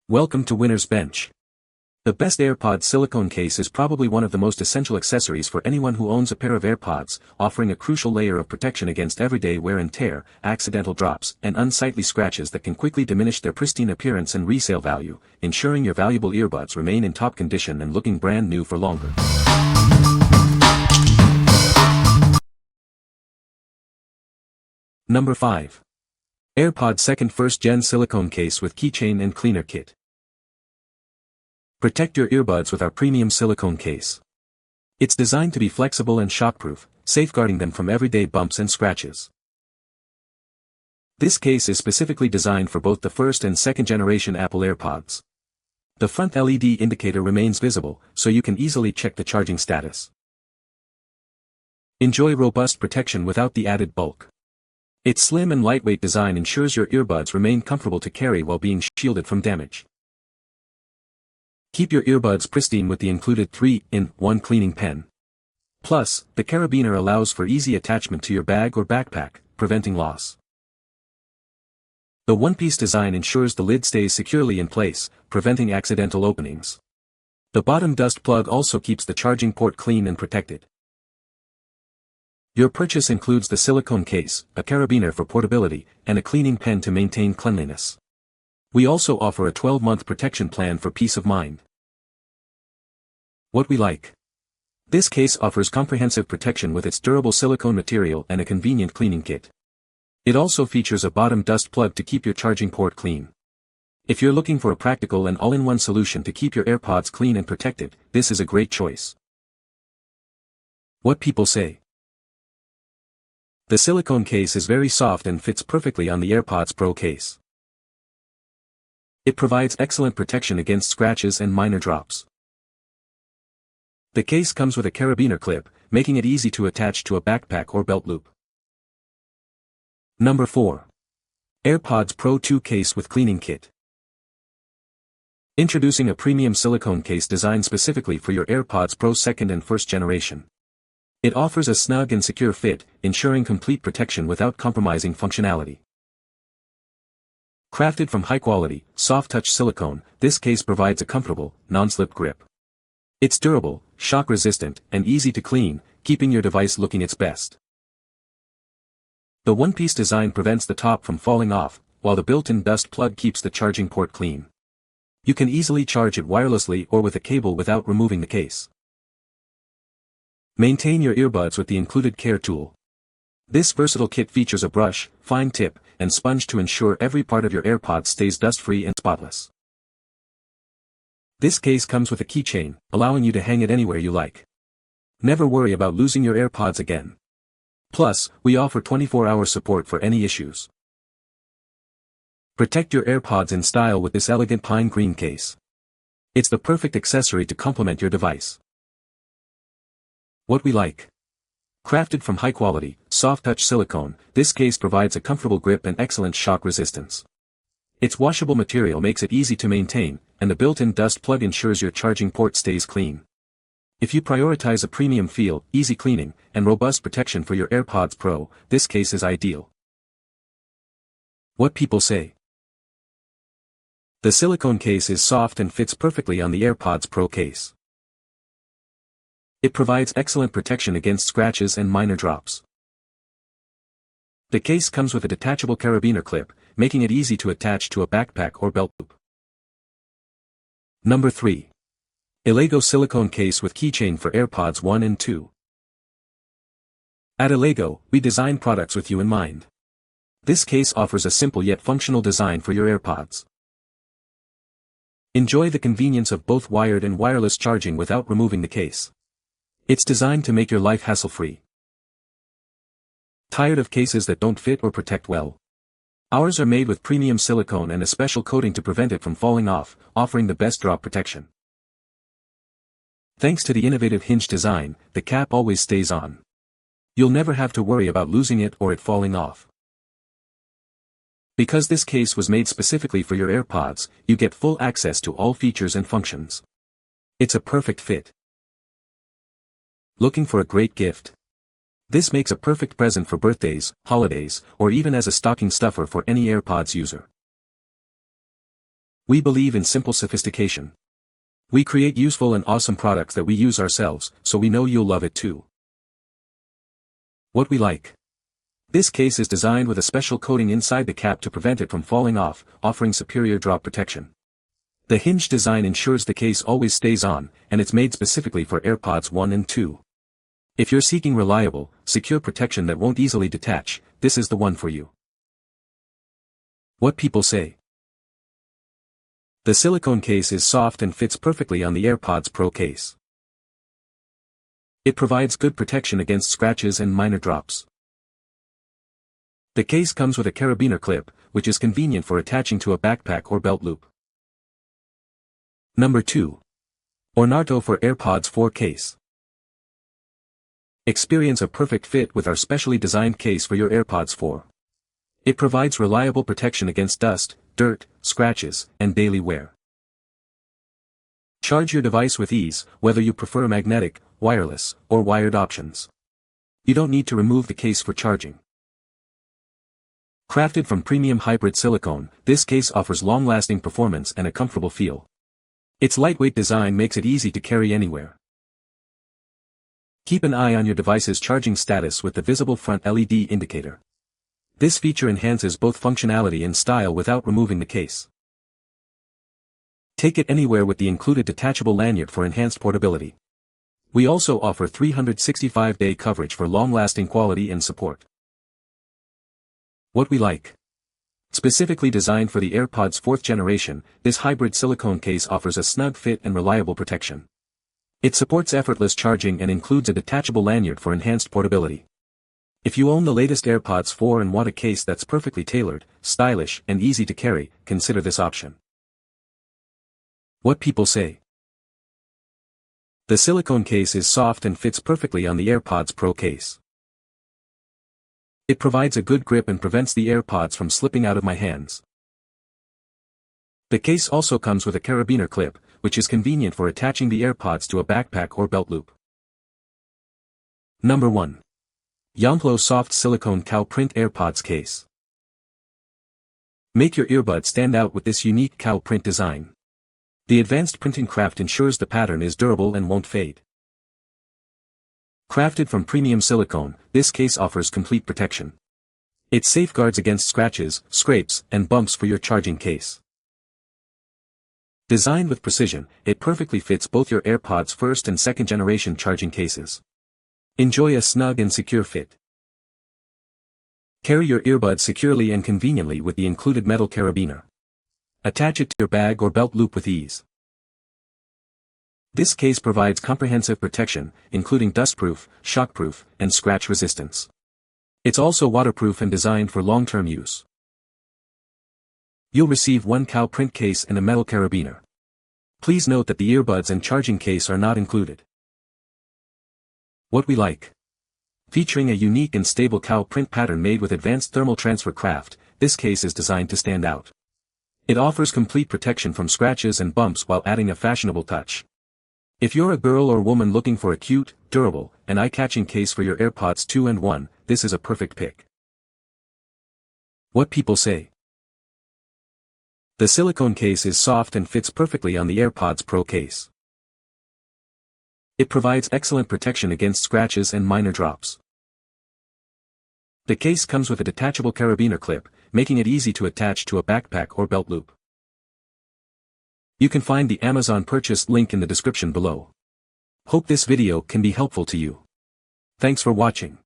Welcome to Winner's Bench. The best AirPods silicone case is probably one of the most essential accessories for anyone who owns a pair of AirPods, offering a crucial layer of protection against everyday wear and tear, accidental drops, and unsightly scratches that can quickly diminish their pristine appearance and resale value, ensuring your valuable earbuds remain in top condition and looking brand new for longer. Number 5. AirPods Second First Gen Silicone Case with Keychain and Cleaner Kit. Protect your earbuds with our premium silicone case. It's designed to be flexible and shockproof, safeguarding them from everyday bumps and scratches. This case is specifically designed for both the first and second generation Apple AirPods. The front LED indicator remains visible, so you can easily check the charging status. Enjoy robust protection without the added bulk. Its slim and lightweight design ensures your earbuds remain comfortable to carry while being shielded from damage. Keep your earbuds pristine with the included 3-in-1 cleaning pen. Plus, the carabiner allows for easy attachment to your bag or backpack, preventing loss. The one-piece design ensures the lid stays securely in place, preventing accidental openings. The bottom dust plug also keeps the charging port clean and protected. Your purchase includes the silicone case, a carabiner for portability, and a cleaning pen to maintain cleanliness. We also offer a 12-month protection plan for peace of mind. What we like. This case offers comprehensive protection with its durable silicone material and a convenient cleaning kit. It also features a bottom dust plug to keep your charging port clean. If you're looking for a practical and all-in-one solution to keep your AirPods clean and protected, this is a great choice. What people say. The silicone case is very soft and fits perfectly on the AirPods Pro case. It provides excellent protection against scratches and minor drops. The case comes with a carabiner clip, making it easy to attach to a backpack or belt loop. Number 4. AirPods Pro 2 Case with Cleaning Kit. Introducing a premium silicone case designed specifically for your AirPods Pro 2nd and 1st generation. It offers a snug and secure fit, ensuring complete protection without compromising functionality. Crafted from high-quality, soft-touch silicone, this case provides a comfortable, non-slip grip. It's durable, shock-resistant, and easy to clean, keeping your device looking its best. The one-piece design prevents the top from falling off, while the built-in dust plug keeps the charging port clean. You can easily charge it wirelessly or with a cable without removing the case. Maintain your earbuds with the included care tool. This versatile kit features a brush, fine tip, and sponge to ensure every part of your AirPods stays dust-free and spotless. This case comes with a keychain, allowing you to hang it anywhere you like. Never worry about losing your AirPods again. Plus, we offer 24-hour support for any issues. Protect your AirPods in style with this elegant pine green case. It's the perfect accessory to complement your device. What we like. Crafted from high-quality, soft-touch silicone, this case provides a comfortable grip and excellent shock resistance. Its washable material makes it easy to maintain, and the built-in dust plug ensures your charging port stays clean. If you prioritize a premium feel, easy cleaning, and robust protection for your AirPods Pro, this case is ideal. What people say. The silicone case is soft and fits perfectly on the AirPods Pro case. It provides excellent protection against scratches and minor drops. The case comes with a detachable carabiner clip, making it easy to attach to a backpack or belt loop. Number 3. ELAGO Silicone Case with Keychain for AirPods 1 and 2. At ELAGO, we design products with you in mind. This case offers a simple yet functional design for your AirPods. Enjoy the convenience of both wired and wireless charging without removing the case. It's designed to make your life hassle-free. Tired of cases that don't fit or protect well? Ours are made with premium silicone and a special coating to prevent it from falling off, offering the best drop protection. Thanks to the innovative hinge design, the cap always stays on. You'll never have to worry about losing it or it falling off. Because this case was made specifically for your AirPods, you get full access to all features and functions. It's a perfect fit. Looking for a great gift? This makes a perfect present for birthdays, holidays, or even as a stocking stuffer for any AirPods user. We believe in simple sophistication. We create useful and awesome products that we use ourselves, so we know you'll love it too. What we like. This case is designed with a special coating inside the cap to prevent it from falling off, offering superior drop protection. The hinge design ensures the case always stays on, and it's made specifically for AirPods 1 and 2. If you're seeking reliable, secure protection that won't easily detach, this is the one for you. What people say. The silicone case is soft and fits perfectly on the AirPods Pro case. It provides good protection against scratches and minor drops. The case comes with a carabiner clip, which is convenient for attaching to a backpack or belt loop. Number 2. ORNARTO for AirPods 4 case. Experience a perfect fit with our specially designed case for your AirPods 4. It provides reliable protection against dust, dirt, scratches, and daily wear. Charge your device with ease, whether you prefer magnetic, wireless, or wired options. You don't need to remove the case for charging. Crafted from premium hybrid silicone, this case offers long-lasting performance and a comfortable feel. Its lightweight design makes it easy to carry anywhere. Keep an eye on your device's charging status with the visible front LED indicator. This feature enhances both functionality and style without removing the case. Take it anywhere with the included detachable lanyard for enhanced portability. We also offer 365-day coverage for long-lasting quality and support. What we like. Specifically designed for the AirPods 4th generation, this hybrid silicone case offers a snug fit and reliable protection. It supports effortless charging and includes a detachable lanyard for enhanced portability. If you own the latest AirPods 4 and want a case that's perfectly tailored, stylish, and easy to carry, consider this option. What people say. The silicone case is soft and fits perfectly on the AirPods Pro case. It provides a good grip and prevents the AirPods from slipping out of my hands. The case also comes with a carabiner clip, which is convenient for attaching the AirPods to a backpack or belt loop. Number 1. YOMPLOW Soft Silicone Cow Print AirPods Case. Make your earbuds stand out with this unique cow print design. The advanced printing craft ensures the pattern is durable and won't fade. Crafted from premium silicone, this case offers complete protection. It safeguards against scratches, scrapes, and bumps for your charging case. Designed with precision, it perfectly fits both your AirPods 1st and 2nd generation charging cases. Enjoy a snug and secure fit. Carry your earbuds securely and conveniently with the included metal carabiner. Attach it to your bag or belt loop with ease. This case provides comprehensive protection, including dustproof, shockproof, and scratch resistance. It's also waterproof and designed for long-term use. You'll receive one cow print case and a metal carabiner. Please note that the earbuds and charging case are not included. What we like. Featuring a unique and stable cow print pattern made with advanced thermal transfer craft, this case is designed to stand out. It offers complete protection from scratches and bumps while adding a fashionable touch. If you're a girl or woman looking for a cute, durable, and eye-catching case for your AirPods 2 and 1, this is a perfect pick. What people say. The silicone case is soft and fits perfectly on the AirPods Pro case. It provides excellent protection against scratches and minor drops. The case comes with a detachable carabiner clip, making it easy to attach to a backpack or belt loop. You can find the Amazon purchase link in the description below. Hope this video can be helpful to you. Thanks for watching.